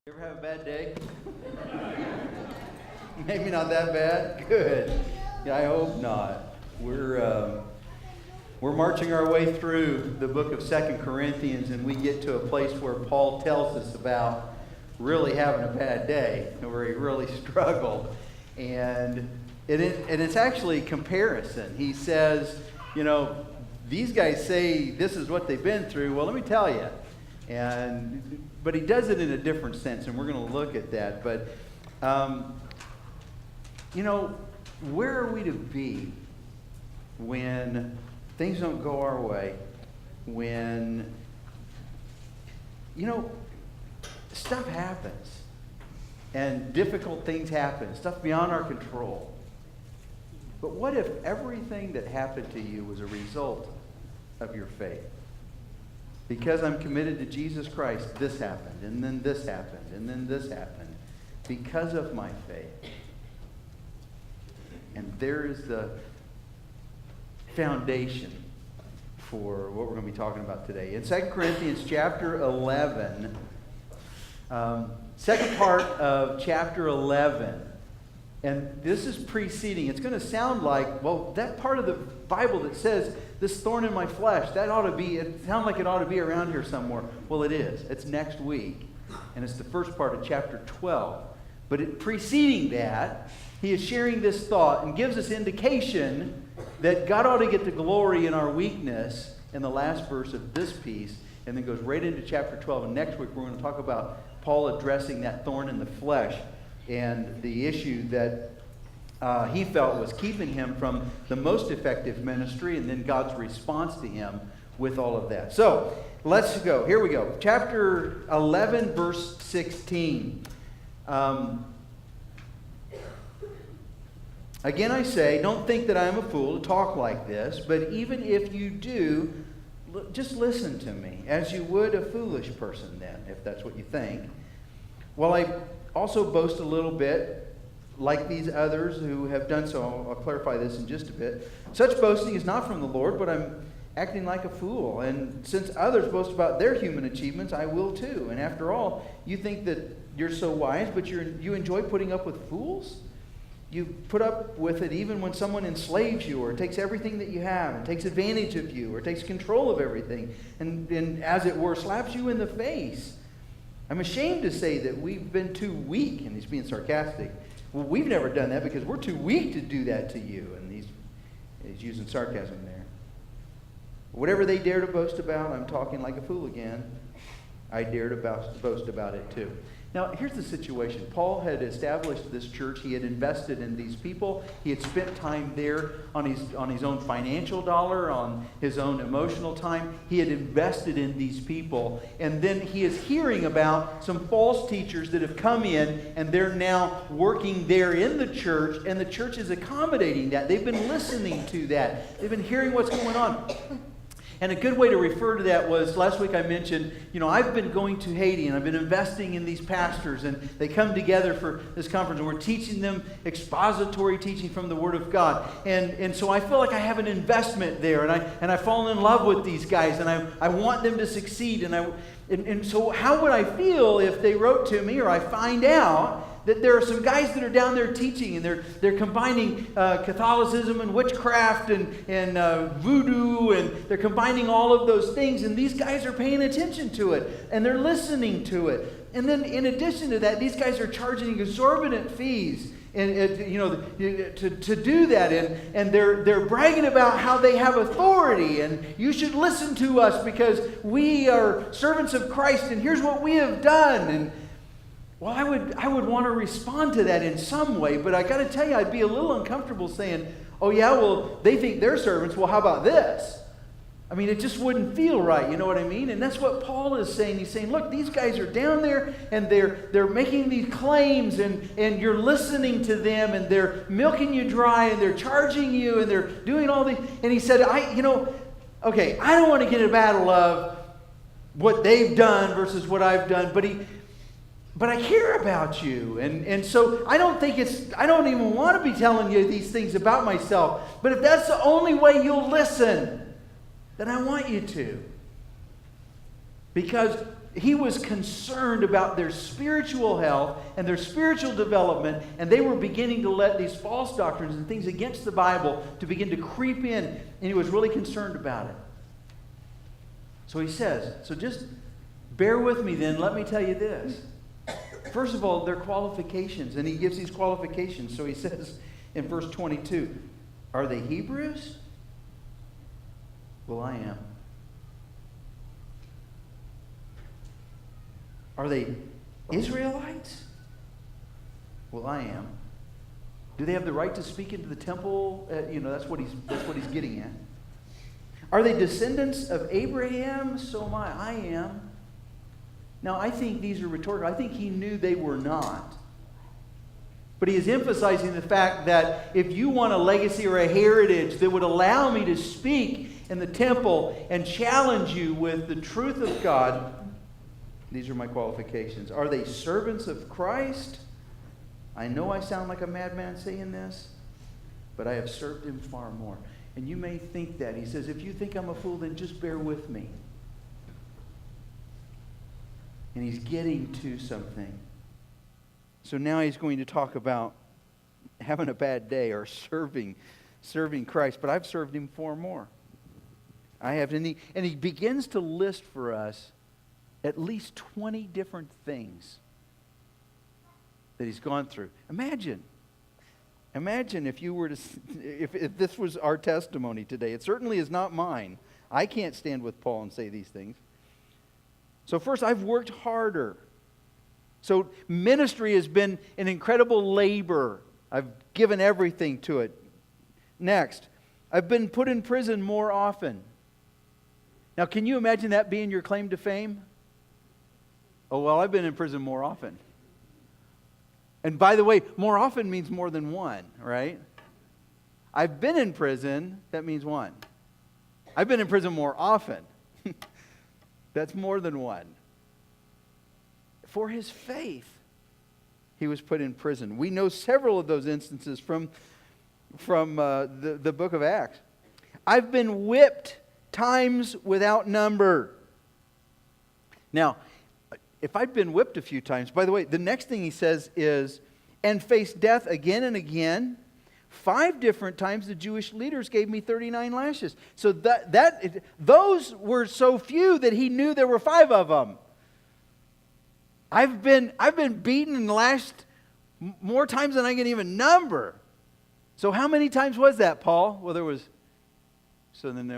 You ever have a bad day? Maybe not that bad? Good. Yeah, I hope not. We're marching our way through the book of 2 Corinthians, and we get to a place where Paul tells us about really having a bad day, where he really struggled. And it's actually comparison. He says, these guys say this is what they've been through. Well, let me tell you. But he does it in a different sense, and we're going to look at that. But, where are we to be when things don't go our way? When, stuff happens, and difficult things happen, stuff beyond our control. But what if everything that happened to you was a result of your faith? Because I'm committed to Jesus Christ, this happened, and then this happened, and then this happened. Because of my faith. And there is the foundation for what we're going to be talking about today. In 2 Corinthians chapter 11, second part of chapter 11, and this is preceding. It's going to sound like, well, that part of the Bible that says, this thorn in my flesh, it sounds like it ought to be around here somewhere. Well, it is. It's next week. And it's the first part of chapter 12. But preceding that, he is sharing this thought and gives us indication that God ought to get the glory in our weakness in the last verse of this piece, and then goes right into chapter 12. And next week we're going to talk about Paul addressing that thorn in the flesh and the issue that he felt was keeping him from the most effective ministry, and then God's response to him with all of that. So, let's go. Here we go. Chapter 11, verse 16. Again I say, don't think that I am a fool to talk like this, but even if you do, just listen to me, as you would a foolish person then, if that's what you think. Well, I also boast a little bit, like these others who have done so. I'll clarify this in just a bit. Such boasting is not from the Lord, but I'm acting like a fool. And since others boast about their human achievements, I will too. And after all, you think that you're so wise, but you enjoy putting up with fools? You put up with it even when someone enslaves you, or takes everything that you have, and takes advantage of you, or takes control of everything, and as it were, slaps you in the face. I'm ashamed to say that we've been too weak, and he's being sarcastic. Well, we've never done that because we're too weak to do that to you. And he's using sarcasm there. Whatever they dare to boast about, I'm talking like a fool again. I dare to boast about it too. Now, here's the situation. Paul had established this church. He had invested in these people. He had spent time there on his own financial dollar, on his own emotional time. He had invested in these people. And then he is hearing about some false teachers that have come in, and they're now working there in the church, and the church is accommodating that. They've been listening to that. They've been hearing what's going on. And a good way to refer to that was, last week I mentioned, I've been going to Haiti and I've been investing in these pastors, and they come together for this conference, and we're teaching them expository teaching from the Word of God. And so I feel like I have an investment there, and I fall in love with these guys, and I want them to succeed. And so how would I feel if they wrote to me, or I find out that there are some guys that are down there teaching, and they're combining Catholicism and witchcraft and voodoo, and they're combining all of those things, and these guys are paying attention to it, and they're listening to it. And then in addition to that, these guys are charging exorbitant fees to do that, and they're bragging about how they have authority, and you should listen to us because we are servants of Christ, and here's what we have done. And well, I would want to respond to that in some way, but I got to tell you, I'd be a little uncomfortable saying, oh yeah, well, they think they're servants. Well, how about this? I mean, it just wouldn't feel right, you know what I mean? And that's what Paul is saying. He's saying, look, these guys are down there, and they're making these claims, and you're listening to them, and they're milking you dry, and they're charging you, and they're doing all these. And he said, I don't want to get in a battle of what they've done versus what I've done, but I care about you. And so I don't even want to be telling you these things about myself. But if that's the only way you'll listen, then I want you to. Because He was concerned about their spiritual health and their spiritual development, and they were beginning to let these false doctrines and things against the Bible to begin to creep in, and he was really concerned about it. So he says, so just bear with me then, let me tell you this. First of all, their qualifications, and he gives these qualifications. So he says in verse 22, are they Hebrews? Well, I am. Are they Israelites? Well, I am. Do they have the right to speak into the temple? That's what he's getting at. Are they descendants of Abraham? So am I. I am. Now, I think these are rhetorical. I think he knew they were not. But he is emphasizing the fact that if you want a legacy or a heritage that would allow me to speak in the temple and challenge you with the truth of God, these are my qualifications. Are they servants of Christ? I know I sound like a madman saying this, but I have served him far more. And you may think that. He says, if you think I'm a fool, then just bear with me. And he's getting to something. So now he's going to talk about having a bad day or serving Christ. But I've served him far more. I have, and he begins to list for us at least 20 different things that he's gone through. Imagine if you were to, if this was our testimony today. It certainly is not mine. I can't stand with Paul and say these things. So first, I've worked harder. So ministry has been an incredible labor. I've given everything to it. Next, I've been put in prison more often. Now, can you imagine that being your claim to fame? Oh, well, I've been in prison more often. And by the way, more often means more than one, right? I've been in prison, that means one. I've been in prison more often. That's more than one. For his faith, he was put in prison. We know several of those instances from the book of Acts. I've been whipped times without number. Now, if I'd been whipped a few times, by the way, the next thing he says is, and faced death again and again. 5 different times the Jewish leaders gave me 39 lashes. So those were so few that he knew there were 5 of them. I've been beaten and lashed more times than I can even number. So how many times was that, Paul? Well, there was. And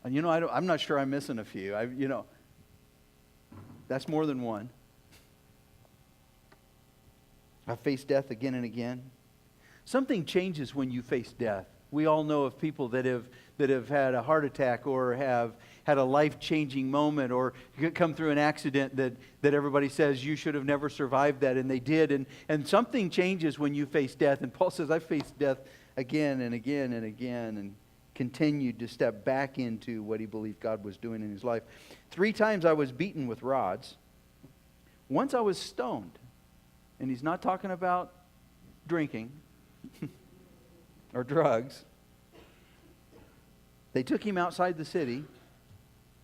I'm not sure I'm missing a few. That's more than one. I've faced death again and again. Something changes when you face death. We all know of people that have had a heart attack or have had a life-changing moment or come through an accident that everybody says you should have never survived that, and they did. And something changes when you face death. And Paul says, I faced death again and again and again, and continued to step back into what he believed God was doing in his life. 3 times I was beaten with rods. Once I was stoned. And he's not talking about drinking or drugs. They took him outside the city,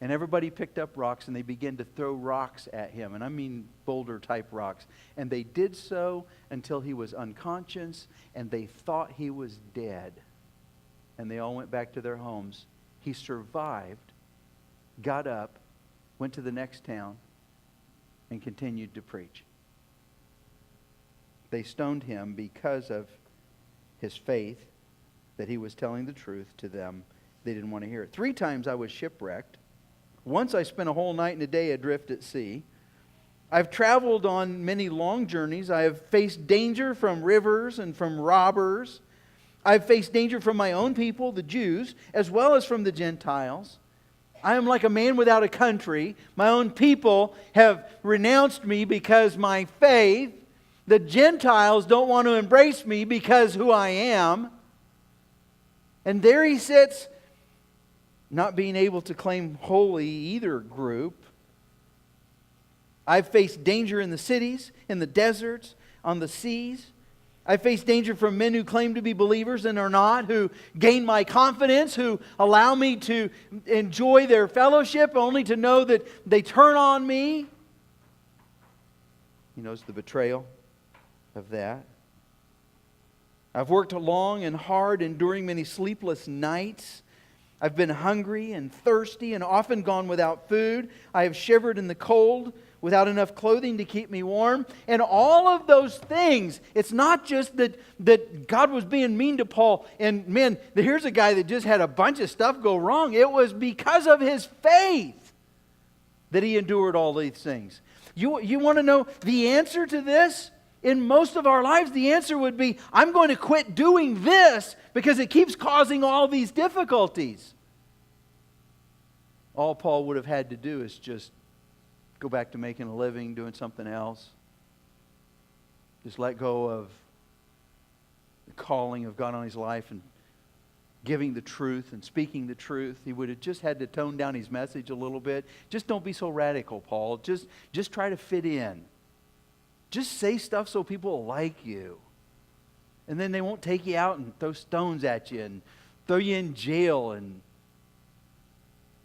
and everybody picked up rocks, and they began to throw rocks at him. And I mean boulder-type rocks. And they did so until he was unconscious, and they thought he was dead. And they all went back to their homes. He survived, got up, went to the next town, and continued to preach. They stoned him because of his faith, that he was telling the truth to them. They didn't want to hear it. 3 times I was shipwrecked. Once I spent a whole night and a day adrift at sea. I've traveled on many long journeys. I have faced danger from rivers and from robbers. I've faced danger from my own people, the Jews, as well as from the Gentiles. I am like a man without a country. My own people have renounced me because my faith. The Gentiles don't want to embrace me because who I am. And there he sits, not being able to claim wholly either group. I've faced danger in the cities, in the deserts, on the seas. I face danger from men who claim to be believers and are not, who gain my confidence, who allow me to enjoy their fellowship only to know that they turn on me. He knows the betrayal of that. I've worked long and hard, enduring many sleepless nights. I've been hungry and thirsty and often gone without food. I have shivered in the cold without enough clothing to keep me warm. And all of those things, it's not just that God was being mean to Paul. And man, here's a guy that just had a bunch of stuff go wrong. It was because of his faith that he endured all these things. You want to know the answer to this? In most of our lives, the answer would be, I'm going to quit doing this because it keeps causing all these difficulties. All Paul would have had to do is just go back to making a living, doing something else. Just let go of the calling of God on his life and giving the truth and speaking the truth. He would have just had to tone down his message a little bit. Just don't be so radical, Paul. Just try to fit in. Just say stuff so people will like you. And then they won't take you out and throw stones at you and throw you in jail, and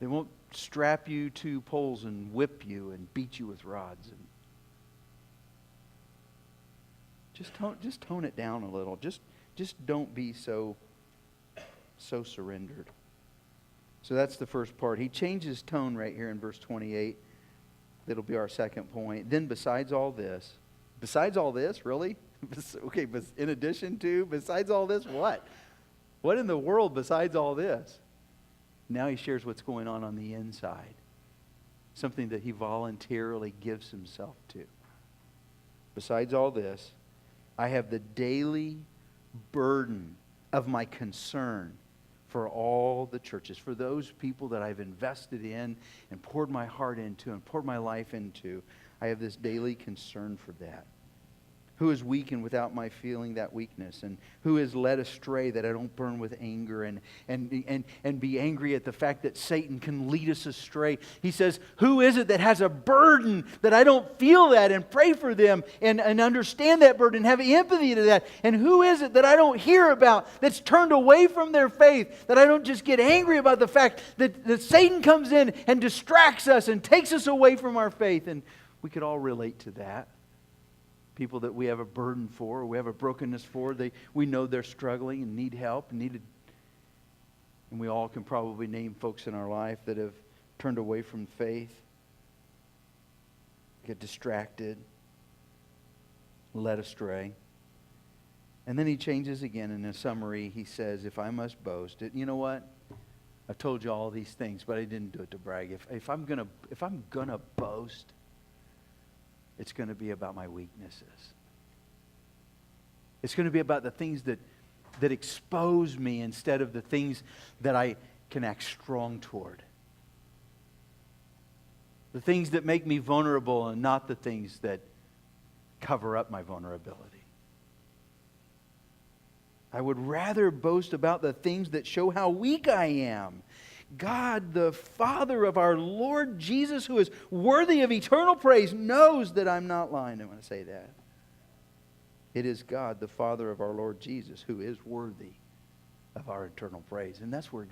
they won't strap you to poles and whip you and beat you with rods. And just tone it down a little. Just don't be so surrendered. So that's the first part. He changes tone right here in verse 28. That'll be our second point. Then besides all this, really? Okay, but in addition to, besides all this, what? What in the world besides all this? Now he shares what's going on the inside. Something that he voluntarily gives himself to. Besides all this, I have the daily burden of my concern for all the churches, for those people that I've invested in and poured my heart into and poured my life into. I have this daily concern for that. Who is weak and without my feeling that weakness? And who is led astray that I don't burn with anger and be angry at the fact that Satan can lead us astray? He says, who is it that has a burden that I don't feel that and pray for them and understand that burden and have empathy to that? And who is it that I don't hear about that's turned away from their faith, that I don't just get angry about the fact that Satan comes in and distracts us and takes us away from our faith? And we could all relate to that. People that we have a burden for, or we have a brokenness for, we know they're struggling and need help, and we all can probably name folks in our life that have turned away from faith, get distracted, led astray. And then he changes again in a summary. He says, if I must boast, you know what? I've told you all these things, but I didn't do it to brag. If I'm gonna boast, it's going to be about my weaknesses. It's going to be about the things that expose me instead of the things that I can act strong toward. The things that make me vulnerable and not the things that cover up my vulnerability. I would rather boast about the things that show how weak I am. God, the Father of our Lord Jesus, who is worthy of eternal praise, knows that I'm not lying. I want to say that. It is God, the Father of our Lord Jesus, who is worthy of our eternal praise. And that's where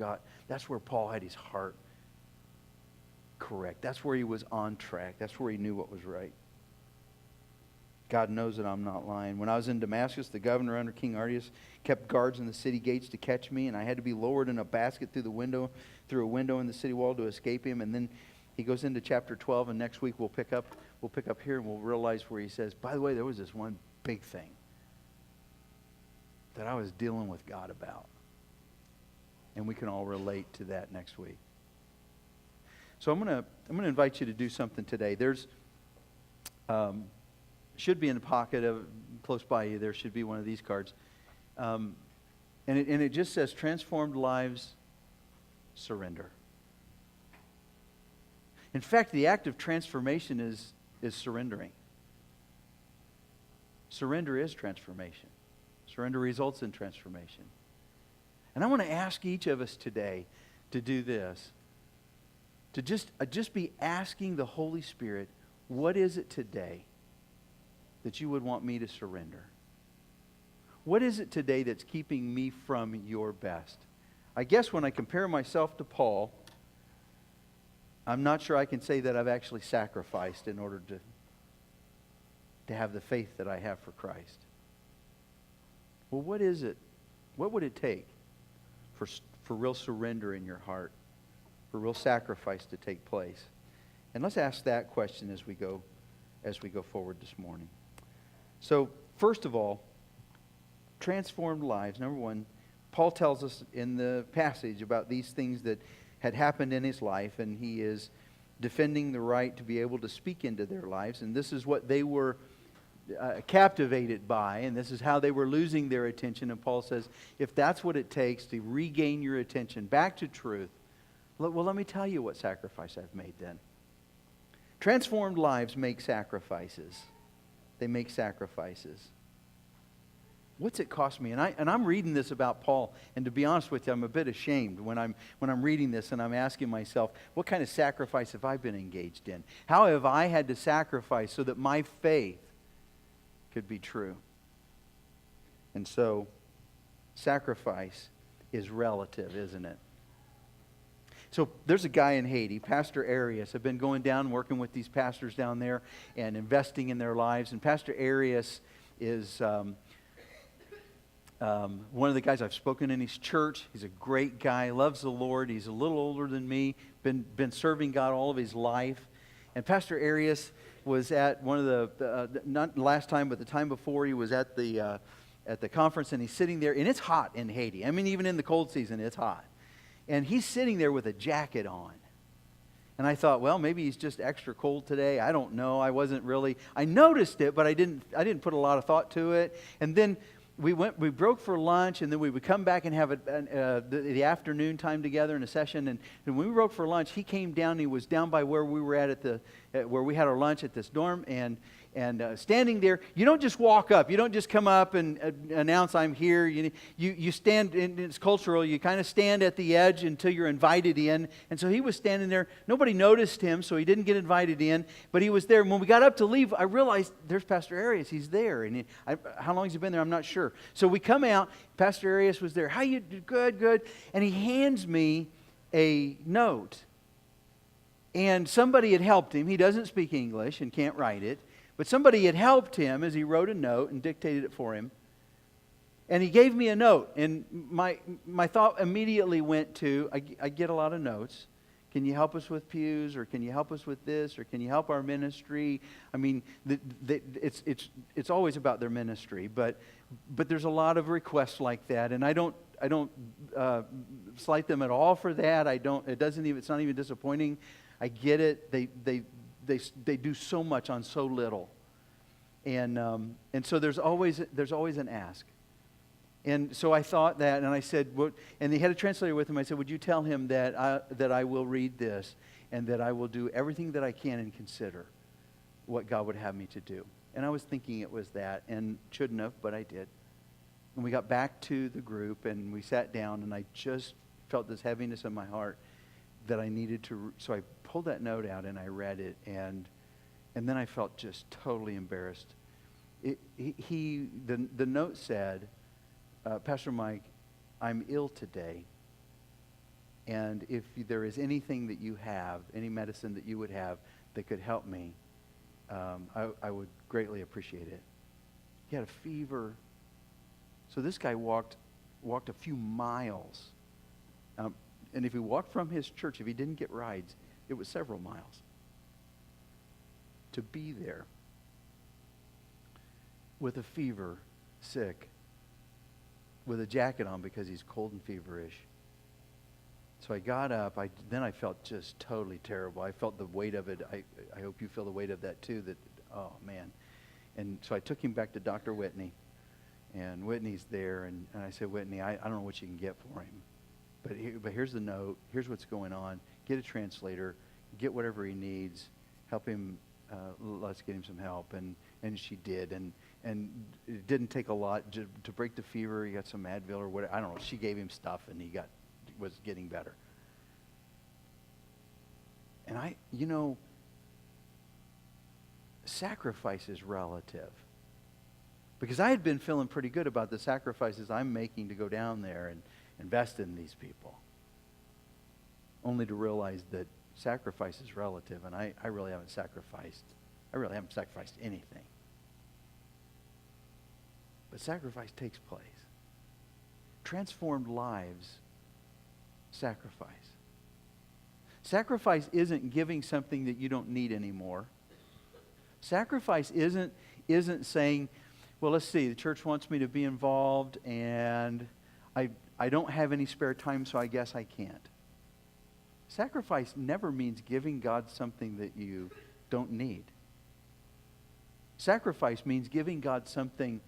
Paul had his heart correct. That's where he was on track. That's where he knew what was right. God knows that I'm not lying. When I was in Damascus, the governor under King Artius kept guards in the city gates to catch me, and I had to be lowered in a basket through a window in the city wall to escape him. And then he goes into chapter 12, and next week we'll pick up here and we'll realize where he says, by the way, there was this one big thing that I was dealing with God about. And we can all relate to that next week. So I'm gonna invite you to do something today. There's should be in the pocket of close by you. There should be one of these cards, and it just says transformed lives, surrender. In fact, the act of transformation is surrendering. Surrender is transformation. Surrender results in transformation. And I want to ask each of us today to do this. To just be asking the Holy Spirit, what is it today that you would want me to surrender? What is it today that's keeping me from your best? I guess when I compare myself to Paul, I'm not sure I can say that I've actually sacrificed in order to have the faith that I have for Christ. Well, what is it? What would it take for real surrender in your heart, for real sacrifice to take place? And let's ask that question as we go forward this morning. So, first of all, transformed lives. Number one, Paul tells us in the passage about these things that had happened in his life, and he is defending the right to be able to speak into their lives. And this is what they were captivated by, and this is how they were losing their attention. And Paul says, if that's what it takes to regain your attention back to truth, well, let me tell you what sacrifice I've made then. Transformed lives make sacrifices. They make sacrifices. What's it cost me? And I'm reading this about Paul, and to be honest with you, I'm a bit ashamed when I'm reading this and I'm asking myself, what kind of sacrifice have I been engaged in? How have I had to sacrifice so that my faith could be true? And so, sacrifice is relative, isn't it? So there's a guy in Haiti, Pastor Arias. I've been going down and working with these pastors down there and investing in their lives. And Pastor Arias is one of the guys I've spoken in his church. He's a great guy, loves the Lord. He's a little older than me, been serving God all of his life. And Pastor Arias was at one of the, not last time, but the time before, he was at the conference, and he's sitting there, and it's hot in Haiti. I mean, even in the cold season, it's hot. And he's sitting there with a jacket on. And I thought, well, maybe he's just extra cold today. I don't know. I noticed it, but I didn't put a lot of thought to it. And then we broke for lunch, and then we would come back and have the afternoon time together in a session. And when we broke for lunch, he came down. He was down by where we were where we had our lunch at this dorm, and standing there. You don't just walk up. You don't just come up and announce I'm here. You stand, and it's cultural. You kind of stand at the edge until you're invited in. And so he was standing there. Nobody noticed him, so he didn't get invited in. But he was there. And when we got up to leave, I realized there's Pastor Arias. He's there. And how long has he been there? I'm not sure. So we come out. Pastor Arias was there. How you do? Good. And he hands me a note. And somebody had helped him. He doesn't speak English and can't write it. But somebody had helped him as he wrote a note and dictated it for him. And he gave me a note. And my thought immediately went to, I get a lot of notes. Can you help us with pews? Or can you help us with this? Or can you help our ministry? I mean, it's always about their ministry. But there's a lot of requests like that. And I don't slight them at all for that. It's not even disappointing. I get it. They do so much on so little, and so there's always an ask, and so I thought that, and I said, and they had a translator with him. I said, would you tell him that I will read this, and that I will do everything that I can and consider what God would have me to do. And I was thinking it was that, and shouldn't have, but I did. And we got back to the group, and we sat down, and I just felt this heaviness in my heart that I needed to. So I pulled that note out and I read it, and then I felt just totally embarrassed. The note said, Pastor Mike, I'm ill today, and if there is anything that you have, any medicine that you would have that could help me, I would greatly appreciate it. He had a fever. So this guy walked a few miles. And if he walked from his church, if he didn't get rides, it was several miles to be there with a fever, sick, with a jacket on because he's cold and feverish. So I got up. Then I felt just totally terrible. I felt the weight of it. I hope you feel the weight of that too. Oh, man. And so I took him back to Dr. Whitney. And Whitney's there. And I said, Whitney, I don't know what you can get for him. But here's the note. Here's what's going on. Get a translator. Get whatever he needs. Help him. Let's get him some help. And she did. And it didn't take a lot to break the fever. He got some Advil or whatever. I don't know. She gave him stuff, and he was getting better. And sacrifice is relative. Because I had been feeling pretty good about the sacrifices I'm making to go down there and invest in these people. Only to realize that sacrifice is relative, and I really haven't sacrificed. I really haven't sacrificed anything. But sacrifice takes place. Transformed lives sacrifice. Sacrifice isn't giving something that you don't need anymore. Sacrifice isn't saying, well, let's see, the church wants me to be involved and I don't have any spare time, so I guess I can't. Sacrifice never means giving God something that you don't need. Sacrifice means giving God something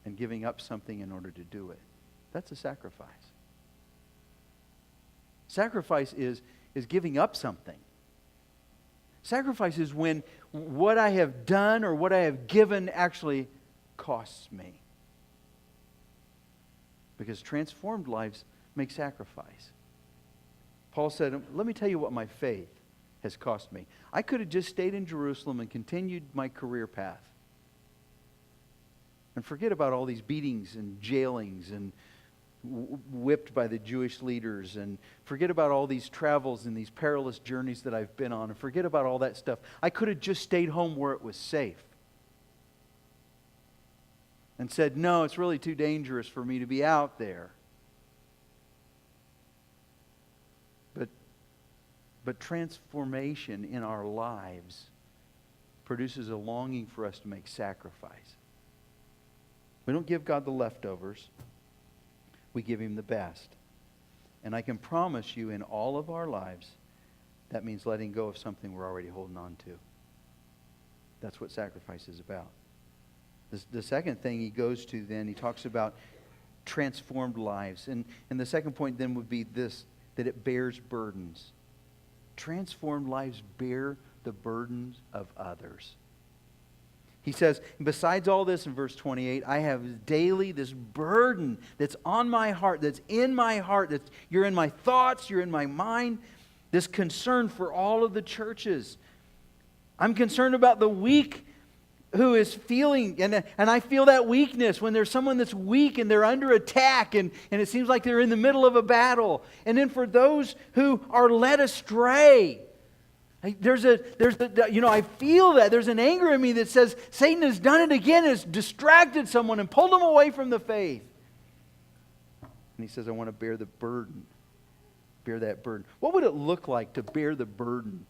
and giving up something in order to do it. That's a sacrifice. Sacrifice is giving up something. Sacrifice is when what I have done or what I have given actually costs me. Because transformed lives make sacrifice. Paul said, let me tell you what my faith has cost me. I could have just stayed in Jerusalem and continued my career path. And forget about all these beatings and jailings and whipped by the Jewish leaders, and forget about all these travels and these perilous journeys that I've been on, and forget about all that stuff. I could have just stayed home where it was safe and said, no, it's really too dangerous for me to be out there. But transformation in our lives produces a longing for us to make sacrifice. We don't give God the leftovers. We give Him the best. And I can promise you, in all of our lives, that means letting go of something we're already holding on to. That's what sacrifice is about. The second thing he goes to then, he talks about transformed lives. And the second point then would be this, that it bears burdens. Transformed lives bear the burdens of others. He says, besides all this in verse 28, I have daily this burden that's on my heart, that's in my heart, that you're in my thoughts, you're in my mind, this concern for all of the churches. I'm concerned about the weak who is feeling, and I feel that weakness when there's someone that's weak and they're under attack and it seems like they're in the middle of a battle. And then for those who are led astray, I feel that. There's an anger in me that says, Satan has done it again, has distracted someone and pulled them away from the faith. And he says, I want to bear the burden. Bear that burden. What would it look like to bear the burden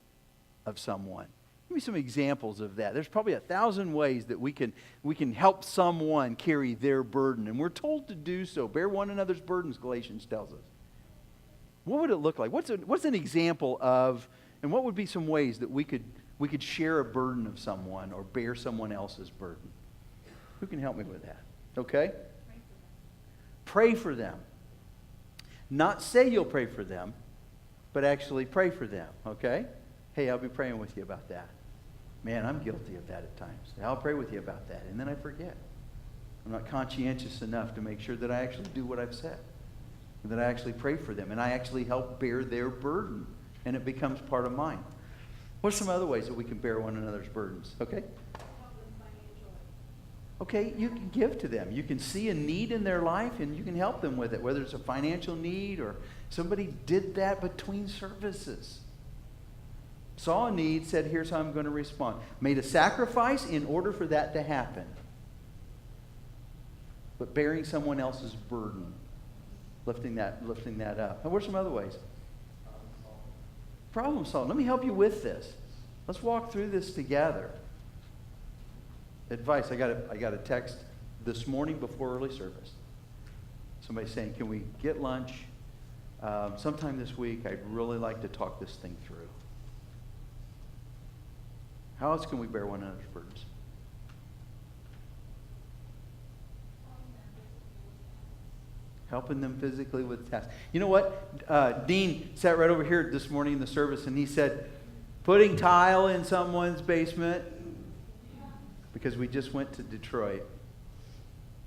of someone? Give me some examples of that. There's probably 1,000 ways that we can help someone carry their burden. And we're told to do so. Bear one another's burdens, Galatians tells us. What would it look like? What's an example of, and what would be some ways that we could share a burden of someone or bear someone else's burden? Who can help me with that? Okay? Pray for them. Not say you'll pray for them, but actually pray for them. Okay? Hey, I'll be praying with you about that. Man, I'm guilty of that at times. I'll pray with you about that, and then I forget. I'm not conscientious enough to make sure that I actually do what I've said, and that I actually pray for them, and I actually help bear their burden, and it becomes part of mine. What are some other ways that we can bear one another's burdens? Okay? Okay, you can give to them. You can see a need in their life, and you can help them with it, whether it's a financial need or somebody did that between services. Saw a need, said, here's how I'm going to respond. Made a sacrifice in order for that to happen. But bearing someone else's burden. Lifting that up. And what are some other ways? Problem solving. Let me help you with this. Let's walk through this together. Advice. I got a text this morning before early service. Somebody saying, can we get lunch sometime this week? I'd really like to talk this thing through. How else can we bear one another's burdens? Helping them physically with tasks. You know what? Dean sat right over here this morning in the service, and he said, putting tile in someone's basement, because we just went to Detroit,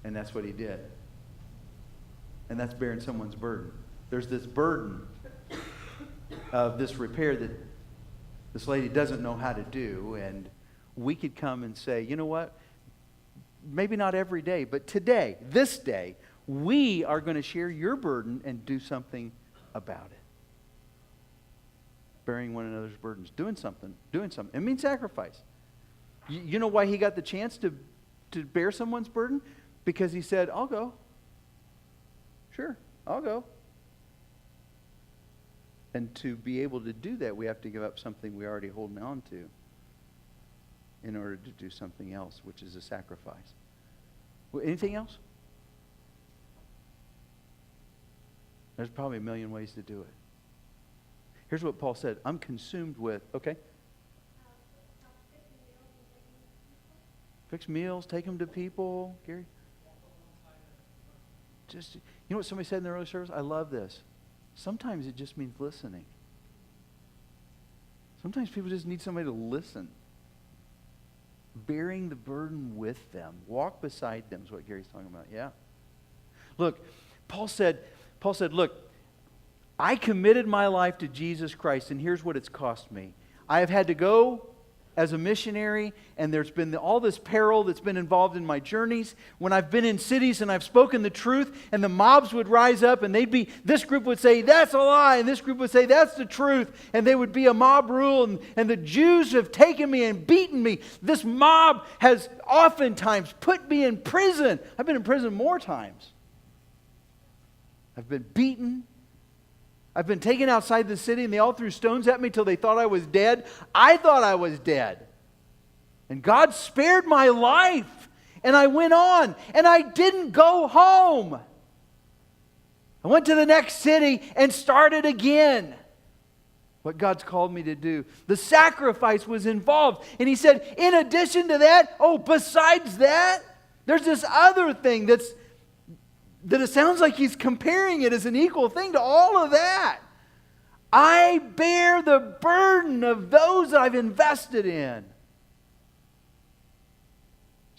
and that's what he did. And that's bearing someone's burden. There's this burden of this repair that this lady doesn't know how to do, and we could come and say, you know what? maybe not every day, but today, this day, we are going to share your burden and do something about it. Bearing one another's burdens, doing something. It means sacrifice. You know why he got the chance to bear someone's burden? Because he said, I'll go. Sure, I'll go. And to be able to do that, we have to give up something we're already holding on to in order to do something else, which is a sacrifice. Anything else? There's probably a million ways to do it. Here's what Paul said. I'm consumed with, okay? Fix meals, take them to people. Gary? Just, you know what somebody said in the early service? I love this. Sometimes it just means listening. Sometimes people just need somebody to listen. Bearing the burden with them. Walk beside them is what Gary's talking about. Yeah. Look, Paul said, look, I committed my life to Jesus Christ, and here's what it's cost me. I have had to go as a missionary, and there's been all this peril that's been involved in my journeys. When I've been in cities and I've spoken the truth, and the mobs would rise up, and this group would say, that's a lie, and this group would say, that's the truth, and they would be a mob rule, and the Jews have taken me and beaten me. This mob has oftentimes put me in prison. I've been in prison more times. I've been beaten. I've been taken outside the city, and they all threw stones at me till they thought I was dead. I thought I was dead. And God spared my life. And I went on. And I didn't go home. I went to the next city and started again. What God's called me to do. The sacrifice was involved. And he said, in addition to that, besides that, there's this other thing that it sounds like he's comparing it as an equal thing to all of that. I bear the burden of those that I've invested in. Do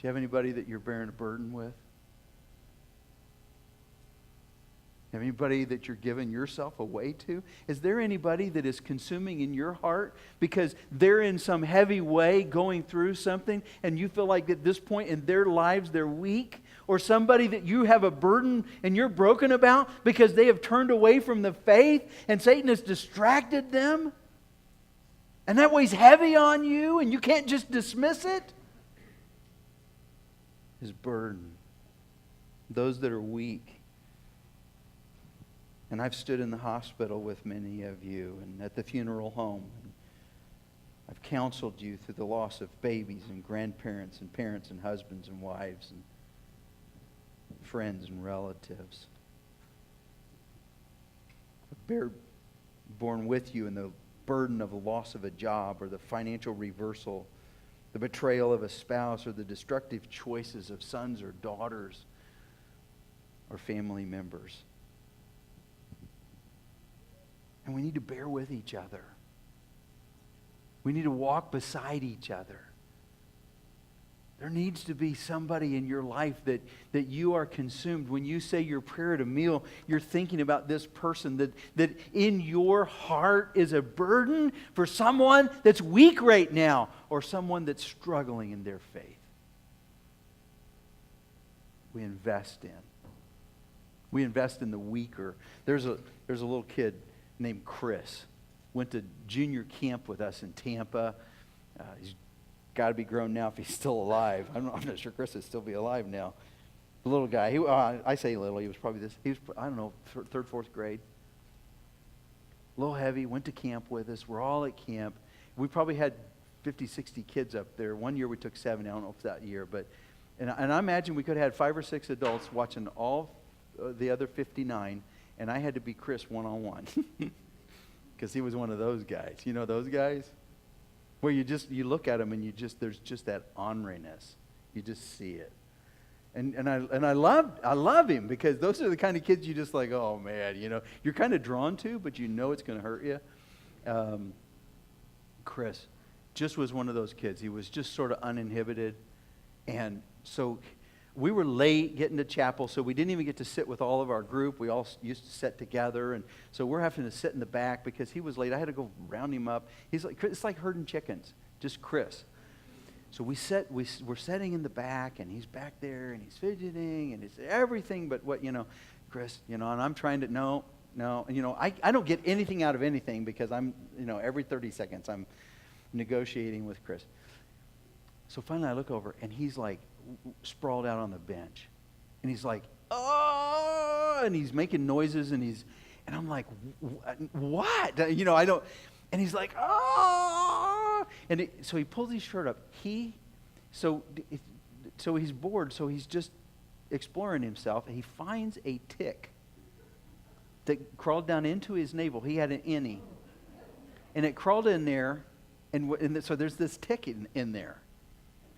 you have anybody that you're bearing a burden with? Have anybody that you're giving yourself away to? Is there anybody that is consuming in your heart because they're in some heavy way going through something and you feel like at this point in their lives they're weak? Or somebody that you have a burden and you're broken about because they have turned away from the faith and Satan has distracted them? And that weighs heavy on you and you can't just dismiss it? His burden. Those that are weak. And I've stood in the hospital with many of you and at the funeral home. I've counseled you through the loss of babies and grandparents and parents and husbands and wives and friends and relatives. I've borne with you in the burden of the loss of a job or the financial reversal, the betrayal of a spouse or the destructive choices of sons or daughters or family members. And we need to bear with each other. We need to walk beside each other. There needs to be somebody in your life that you are consumed. When you say your prayer at a meal, you're thinking about this person that in your heart is a burden for someone that's weak right now or someone that's struggling in their faith. We invest in. We invest in the weaker. There's a little kid named Chris. Went to junior camp with us in Tampa. He's got to be grown now if he's still alive. I'm not sure Chris would still be alive now. The little guy. I say little. He was probably this. He was, I don't know, third, fourth grade. A little heavy. Went to camp with us. We're all at camp. We probably had 50, 60 kids up there. One year we took 70. I don't know if that year, but and I imagine we could have had 5 or 6 adults watching all the other 59, and I had to be Chris one-on-one. Because he was one of those guys. You know those guys? Where you look at him and there's just that orneriness. You just see it. And I love him because those are the kind of kids you just like, oh man, you're kind of drawn to, but you know it's going to hurt you. Chris just was one of those kids. He was just sort of uninhibited. And so we were late getting to chapel, so we didn't even get to sit with all of our group. We all used to sit together, and so we're having to sit in the back because he was late. I had to go round him up. He's like, it's like herding chickens, just Chris. So we're sitting in the back, and he's back there, and he's fidgeting, and it's everything but what, Chris, and I'm trying to, no. And, I don't get anything out of anything because I'm, every 30 seconds I'm negotiating with Chris. So finally I look over, and he's like sprawled out on the bench. And he's like, oh, and he's making noises, and I'm like, what? I don't, and he's like, oh, and so he pulls his shirt up. So he's bored, so he's just exploring himself, and he finds a tick that crawled down into his navel. He had an innie, and it crawled in there, and so there's this tick in there.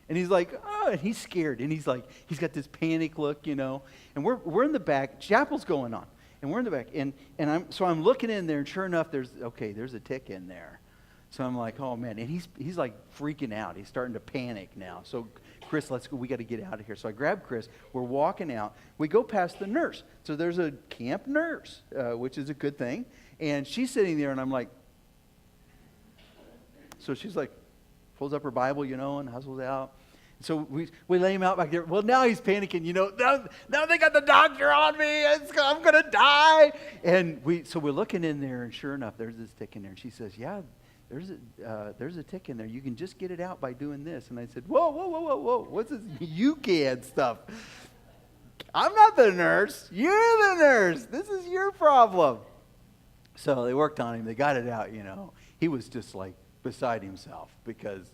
And he's like, oh, and he's scared, and he's got this panic look, and we're in the back. Chapel's going on, and we're in the back, and I'm looking in there, and sure enough, there's a tick in there. So I'm like, oh man, and he's like freaking out. He's starting to panic now. So Chris, let's go. We got to get out of here. So I grab Chris. We're walking out. We go past the nurse. So there's a camp nurse, which is a good thing, and she's sitting there, and I'm like, so she's like, pulls up her Bible, and hustles out. So we lay him out back there. Well, now he's panicking, Now they got the doctor on me. I'm going to die. And we're looking in there, and sure enough, there's this tick in there. And she says, yeah, there's a tick in there. You can just get it out by doing this. And I said, whoa. What's this you can stuff? I'm not the nurse. You're the nurse. This is your problem. So they worked on him. They got it out, He was just like beside himself because,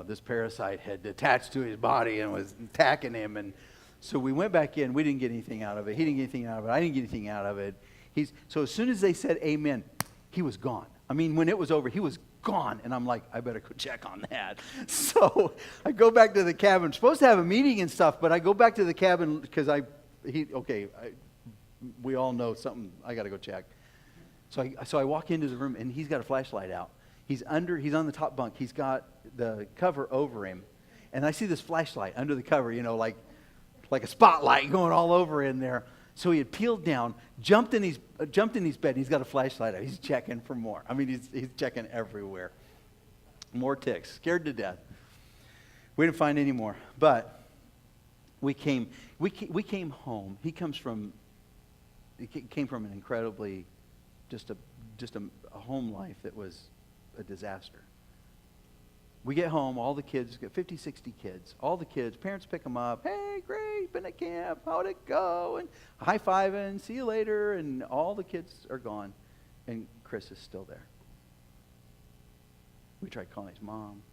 this parasite had attached to his body and was attacking him. And so we went back in. We didn't get anything out of it. He didn't get anything out of it. I didn't get anything out of it. So as soon as they said amen, he was gone. I mean, when it was over, he was gone. And I'm like, I better go check on that. So I go back to the cabin. I'm supposed to have a meeting and stuff, but I go back to the cabin because we all know something. I got to go check. So I walk into the room, and he's got a flashlight out. He's on the top bunk. He's got the cover over him. And I see this flashlight under the cover, like a spotlight going all over in there. So he had peeled down, jumped in his bed, and he's got a flashlight out. He's checking for more. I mean, he's checking everywhere. More ticks. Scared to death. We didn't find any more. But we came home. He came from an incredibly, just a home life that was a disaster. We get home, all the kids, got 50, 60 kids. All the kids, parents pick them up. Hey, great, been at camp. How'd it go? And high-fiving, see you later. And all the kids are gone. And Chris is still there. We tried calling his mom.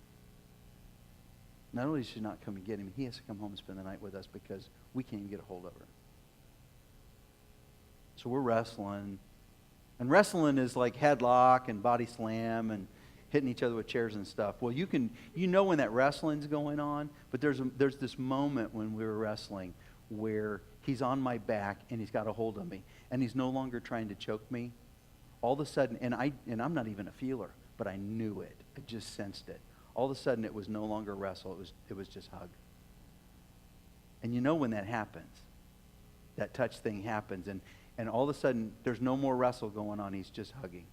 Not only does she not come and get him, he has to come home and spend the night with us because we can't even get a hold of her. So we're wrestling. And wrestling is like headlock and body slam and hitting each other with chairs and stuff. Well, when that wrestling's going on, but there's this moment when we were wrestling where he's on my back and he's got a hold of me and he's no longer trying to choke me. All of a sudden, and I'm not even a feeler, but I knew it. I just sensed it. All of a sudden, it was no longer wrestle. It was just hug. And when that happens, that touch thing happens, and all of a sudden, there's no more wrestle going on. He's just hugging.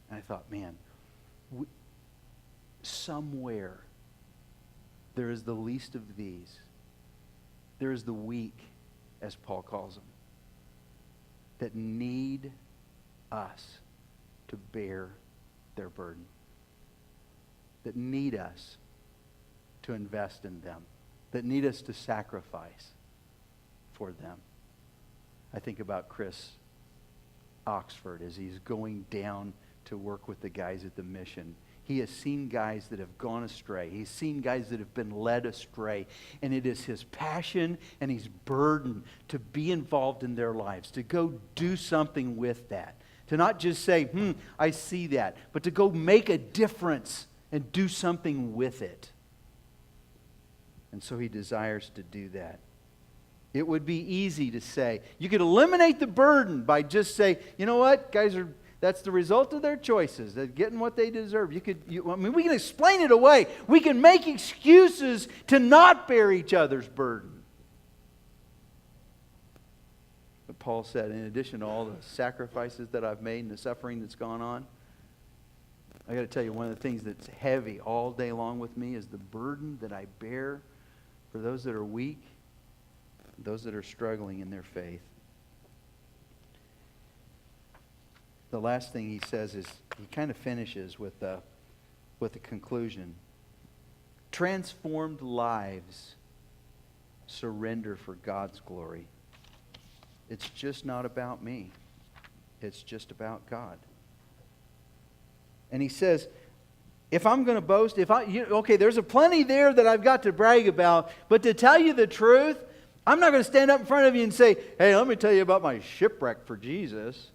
And I thought, man, somewhere there is the least of these. There is the weak, as Paul calls them, that need us to bear their burden, that need us to invest in them, that need us to sacrifice for them. I think about Chris Oxford as he's going down to work with the guys at the mission. He has seen guys that have gone astray. He's seen guys that have been led astray. And it is his passion and his burden to be involved in their lives, to go do something with that. To not just say, I see that, but to go make a difference and do something with it. And so he desires to do that. It would be easy to say, you could eliminate the burden by just say, you know what, guys that's the result of their choices. They're getting what they deserve. We can explain it away. We can make excuses to not bear each other's burden. But Paul said, in addition to all the sacrifices that I've made and the suffering that's gone on, I got to tell you, one of the things that's heavy all day long with me is the burden that I bear for those that are weak, those that are struggling in their faith. The last thing he says is, he kind of finishes with a conclusion. Transformed lives surrender for God's glory. It's just not about me. It's just about God. And he says, if I'm going to boast, there's a plenty there that I've got to brag about, but to tell you the truth, I'm not going to stand up in front of you and say, hey, let me tell you about my shipwreck for Jesus.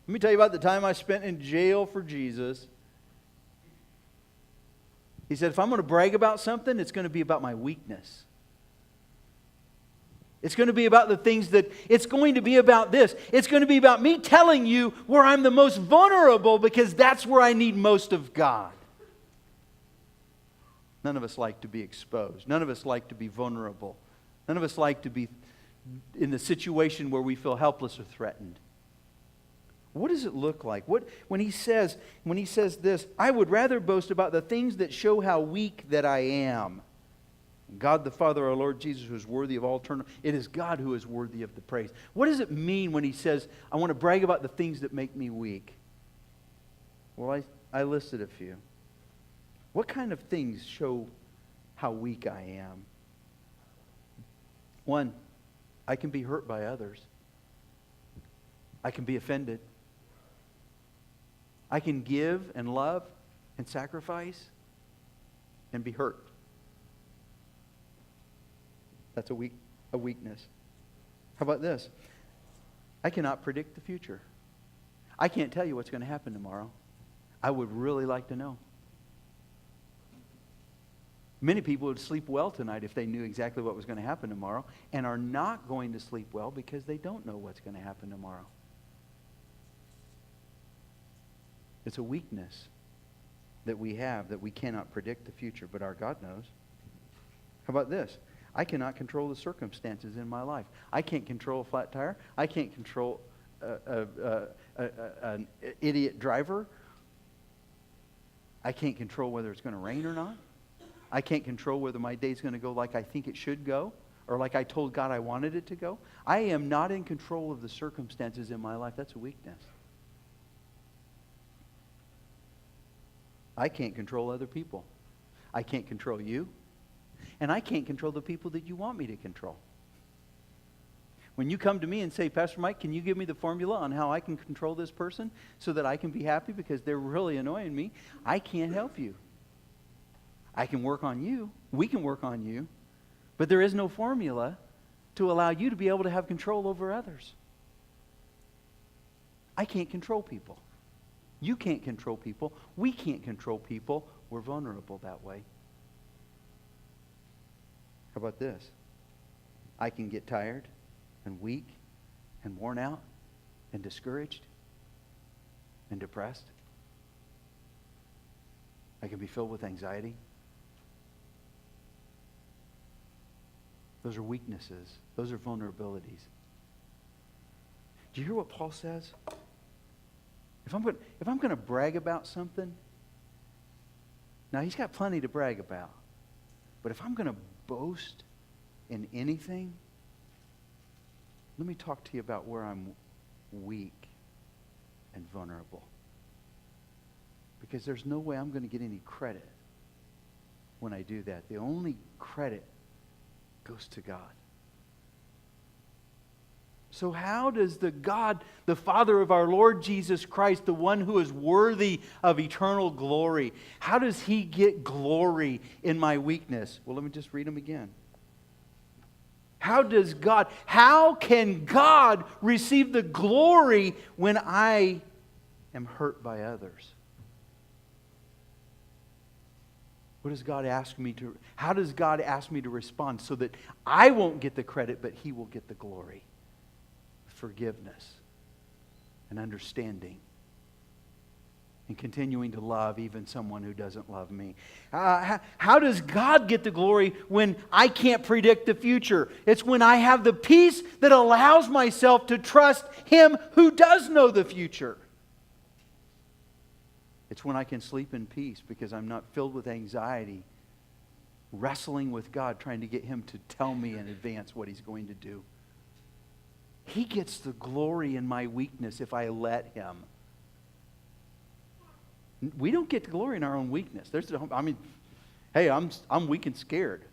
Let me tell you about the time I spent in jail for Jesus. He said, if I'm going to brag about something, it's going to be about my weakness. It's going to be about the things it's going to be about this. It's going to be about me telling you where I'm the most vulnerable, because that's where I need most of God. None of us like to be exposed. None of us like to be vulnerable. None of us like to be in the situation where we feel helpless or threatened. What does it look like? When he says this, I would rather boast about the things that show how weak that I am. God the Father, our Lord Jesus, who is worthy of all eternal. It is God who is worthy of the praise. What does it mean when he says, I want to brag about the things that make me weak? Well, I listed a few. What kind of things show how weak I am? One, I can be hurt by others. I can be offended. I can give and love and sacrifice and be hurt. That's a weakness. How about this? I cannot predict the future. I can't tell you what's going to happen tomorrow. I would really like to know. Many people would sleep well tonight if they knew exactly what was going to happen tomorrow, and are not going to sleep well because they don't know what's going to happen tomorrow. It's a weakness that we have, that we cannot predict the future, but our God knows. How about this? I cannot control the circumstances in my life. I can't control a flat tire. I can't control an idiot driver. I can't control whether it's going to rain or not. I can't control whether my day's going to go like I think it should go, or like I told God I wanted it to go. I am not in control of the circumstances in my life. That's a weakness. I can't control other people. I can't control you. And I can't control the people that you want me to control. When you come to me and say, Pastor Mike, can you give me the formula on how I can control this person so that I can be happy because they're really annoying me, I can't help you. I can work on you. We can work on you. But there is no formula to allow you to be able to have control over others. I can't control people. You can't control people. We can't control people. We're vulnerable that way. How about this? I can get tired and weak and worn out and discouraged and depressed. I can be filled with anxiety. Those are weaknesses. Those are vulnerabilities. Do you hear what Paul says? If I'm going to brag about something, now he's got plenty to brag about. But if I'm going to boast in anything, let me talk to you about where I'm weak and vulnerable. Because there's no way I'm going to get any credit when I do that. The only credit goes to God. So how does the God, the Father of our Lord Jesus Christ, the one who is worthy of eternal glory, how does he get glory in my weakness? Well, let me just read them again. How can God receive the glory when I am hurt by others? How does God ask me to respond so that I won't get the credit, but he will get the glory? Forgiveness and understanding and continuing to love even someone who doesn't love me. How does God get the glory when I can't predict the future? It's when I have the peace that allows myself to trust him who does know the future. It's when I can sleep in peace because I'm not filled with anxiety, wrestling with God, trying to get Him to tell me in advance what He's going to do. He gets the glory in my weakness if I let Him. We don't get the glory in our own weakness. Hey, I'm weak and scared.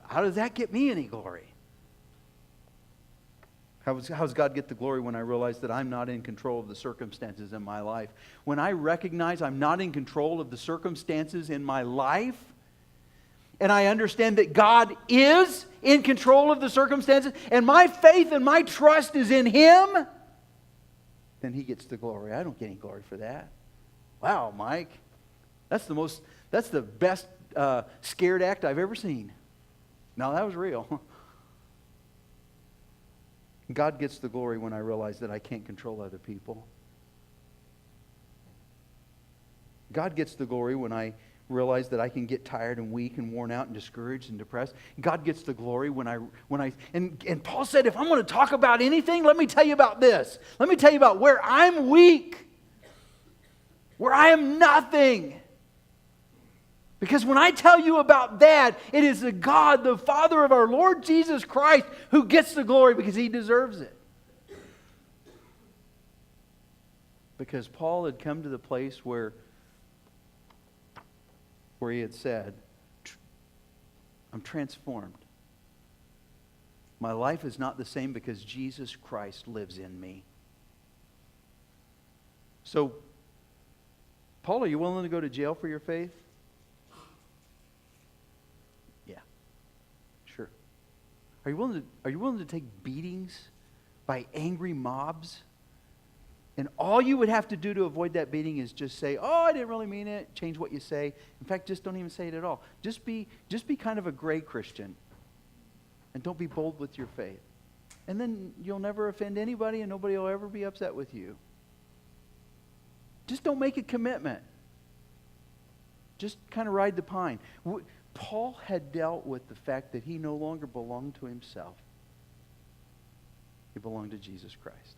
How does that get me any glory? How does God get the glory when I realize that I'm not in control of the circumstances in my life? When I recognize I'm not in control of the circumstances in my life, and I understand that God is in control of the circumstances, and my faith and my trust is in Him, then He gets the glory. I don't get any glory for that. Wow, Mike, that's the best scared act I've ever seen. No, that was real. God gets the glory when I realize that I can't control other people. God gets the glory when I realize that I can get tired and weak and worn out and discouraged and depressed. God gets the glory when and Paul said, if I'm going to talk about anything, let me tell you about this. Let me tell you about where I'm weak, where I am nothing. Because when I tell you about that, it is the God, the Father of our Lord Jesus Christ, who gets the glory because He deserves it. Because Paul had come to the place where he had said, I'm transformed. My life is not the same because Jesus Christ lives in me. So, Paul, are you willing to go to jail for your faith? Yeah, sure. Are you willing to take beatings by angry mobs? And all you would have to do to avoid that beating is just say, oh, I didn't really mean it. Change what you say. In fact, just don't even say it at all. Just be kind of a gray Christian. And don't be bold with your faith. And then you'll never offend anybody and nobody will ever be upset with you. Just don't make a commitment. Just kind of ride the pine. Paul had dealt with the fact that he no longer belonged to himself. He belonged to Jesus Christ.